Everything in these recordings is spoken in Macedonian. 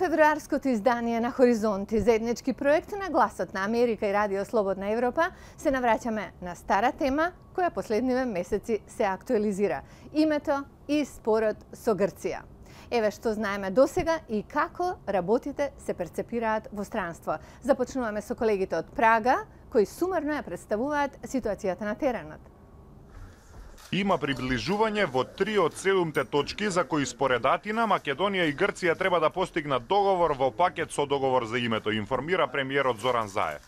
Февруарското издание на Хоризонт и заеднички проект на Гласот на Америка и Радио Слободна Европа се навраќаме на стара тема која последниве месеци се актуализира – името и спорот со Грција. Еве што знаеме досега и како работите се перцепираат во странство. Започнуваме со колегите од Прага, кои сумарно ја представуваат ситуацијата на теренот. Има приближување во 3 од 7 точки за кои според Атина, Македонија и Грција треба да постигнат договор во пакет со договор за името, информира премиерот Зоран Заев.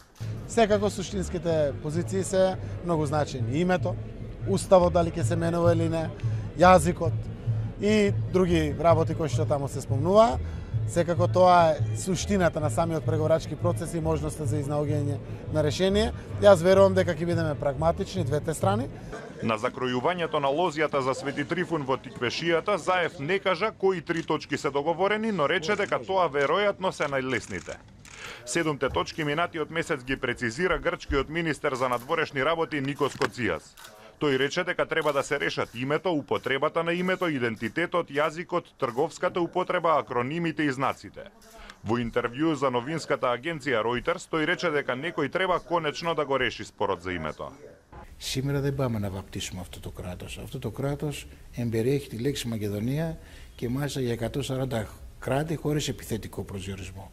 Секако суштинските позиции се многу значајни. Името, уставот дали ќе се менува или не, јазикот и други работи кои што таму се спомнува. Секако тоа е суштината на самиот преговорачки процес и можноста за изнаоѓање на решение. Јас верувам дека ќе бидеме прагматични двете страни. На закројувањето на лозијата за Свети Трифун во Тиквешијата, Заев не кажа кои 3 точки се договорени, но рече дека тоа веројатно се најлесните. 7 точки минатиот месец ги прецизира грчкиот министер за надворешни работи Никос Коцијас. Тој рече дека треба да се решат името, употребата на името, идентитетот, јазикот, трговската употреба, акронимите и знаците. Во интервју за новинската агенција Reuters, тој рече дека некој треба конечно да го реши спорот за името. Σήμερα δεν πάμε να βαπτίσουμε αυτό το κράτος. Αυτό το κράτος εμπεριέχει τη λέξη Μακεδονία και μάλιστα για 140 κράτη χωρίς επιθετικό προσδιορισμό.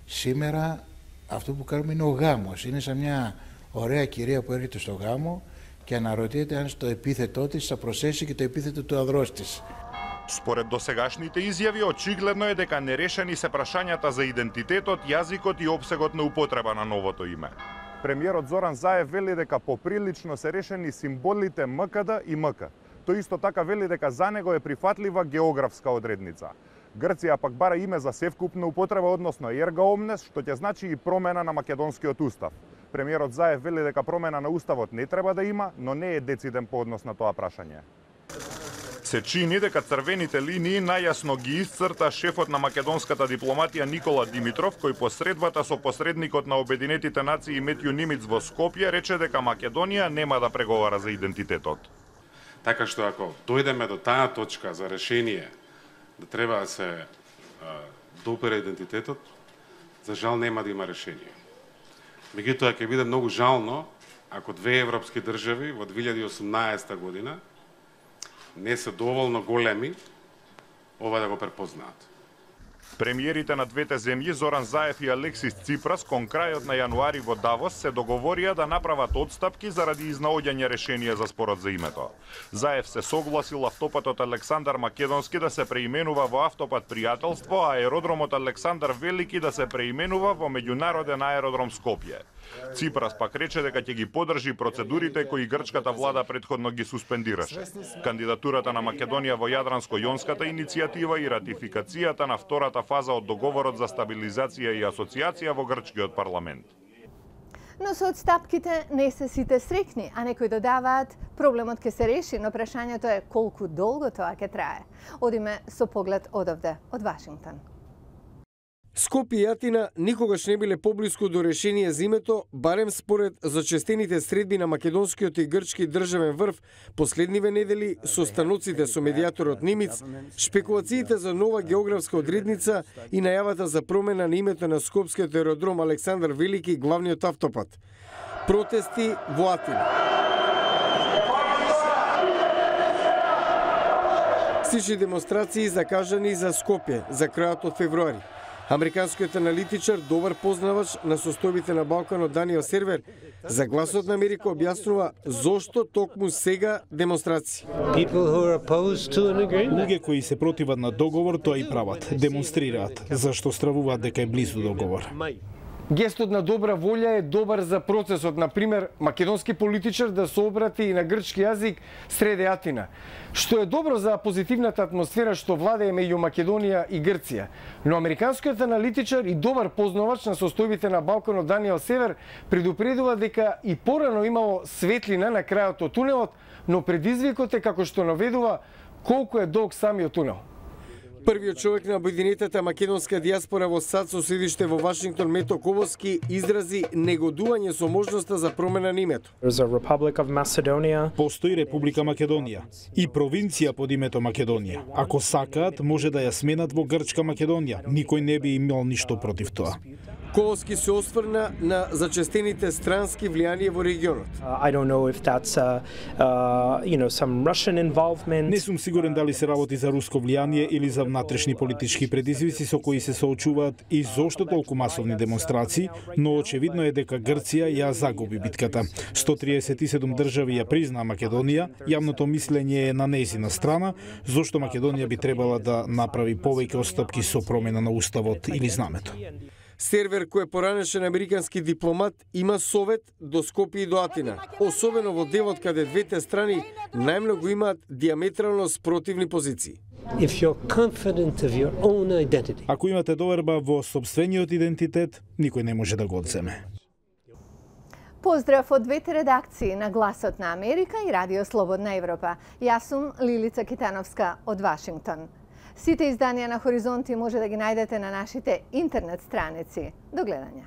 Σήμερα αυτό που κάνουμε είναι ο γάμος. Είναι σαν μια ωραία κυρία που έρχεται στο γάμο και αναρωτιέται αν στο επίθετό της θα προσθέσει και το επίθετο του ανδρός της. Според досегашните изјави, очигледно е дека нерешени се прашањата за идентитетот, јазикот и опсегот на употреба на новото име. Премиерот Зоран Заев вели дека поприлично се решени символите МКД и МК. Тој исто така вели дека за него е прифатлива географска одредница. Грција пак бара име за севкупна употреба, односно ерга омнес, што ќе значи и промена на македонскиот устав. Премиерот Заев вели дека промена на уставот не треба да има, но не е дециден по однос на тоа прашање. Се чини дека црвените линии најасно ги исцрта шефот на македонската дипломатија Никола Димитров, кој посредбата со посредникот на Обединетите нации Метју Нимиц во Скопје рече дека Македонија нема да преговара за идентитетот. Така што ако дојдеме до таа точка за решение да треба да се допира идентитетот, за жал нема да има решение. Меѓутоа ќе биде многу жално ако две европски држави во 2018 година не се доволно големи ова да го препознаат. Премиерите на двете земји Зоран Заев и Алексис Ципрас кон крајот на јануари во Давос се договорија да направат одстапки заради изнаоѓање решение за спорот за името. Заев се согласил автопатот Александар Македонски да се преименува во автопат Пријателство, а аеродромот Александар Велики да се преименува во Меѓународен аеродром Скопје. Ципрас пак рече дека ќе ги поддржи процедурите кои грчката влада претходно ги суспендираше. Кандидатурата на Македонија во Јадранско-јонската иницијатива и ратификацијата на втората фаза од договорот за стабилизација и асоциација во грчкиот парламент. Но со одстапките не се сите среќни, а некои додаваат проблемот ќе се реши, но прашањето е колку долго тоа ќе трае. Одиме со поглед одовде, од Вашингтон. Скопје и Атина никогаш не биле поблиску до решение за името, барем според зачестените средби на македонскиот и грчки државен врв последниве недели со станоците со медијаторот Нимиц, шпекулациите за нова географска одредница и најавата за промена на името на скопскиот аеродром Александар Велики, главниот автопат. Протести во Атина. Слични демонстрации закажани за Скопје за крајот од февруари. Американскиот аналитичар, добар познавач на состојбите на Балканот Даниел Сервер, за Гласот на Америка објаснува зошто токму сега демонстрации. Луѓе кои се противат на договор тоа и прават, демонстрираат, зашто стравуваат дека е близу договор. Гестот на добра волја е добар за процесот, например, македонски политичар да се обрати и на грчки јазик среде Атина, што е добро за позитивната атмосфера што владее меѓу Македонија и Грција. Но американскиот аналитичар и добар познавач на состојбите на Балканот Даниел Север предупредува дека и порано имало светлина на крајот од тунелот, но предизвикот е, како што наведува, колку е долг самиот тунел. Првиот човек на обединетата македонска диаспора во САД со седиште во Вашингтон, Мето Ковоски, изрази негодување со можноста за промена на името. Постои Република Македонија и провинција под името Македонија. Ако сакаат, може да ја сменат во Грчка Македонија. Никој не би имал ништо против тоа. Ковоски се осврна на зачестените странски влијанија во регионот. Не сум сигурен дали се работи за руско влијание или за внатрешни политички предизвици со кои се соочуваат и зошто толку масовни демонстрации, но очевидно е дека Грција ја загуби битката. 137 држави ја признаа Македонија, јавното мислење е на нејзина страна, зошто Македонија би требала да направи повеќе отстапки со промена на уставот или знамето. Сервер кој е поранешен американски дипломат има совет до Скопје и до Атина, особено во делот каде двете страни најмногу имаат диаметрално спротивни позиции. Ако имате доверба во сопствениот идентитет, никој не може да го одземе. Поздрав од двете редакции на Гласот на Америка и Радио Слободна Европа. Јас сум Лилица Китановска од Вашингтон. Сите изданија на Хоризонти може да ги најдете на нашите интернет страници. До гледање.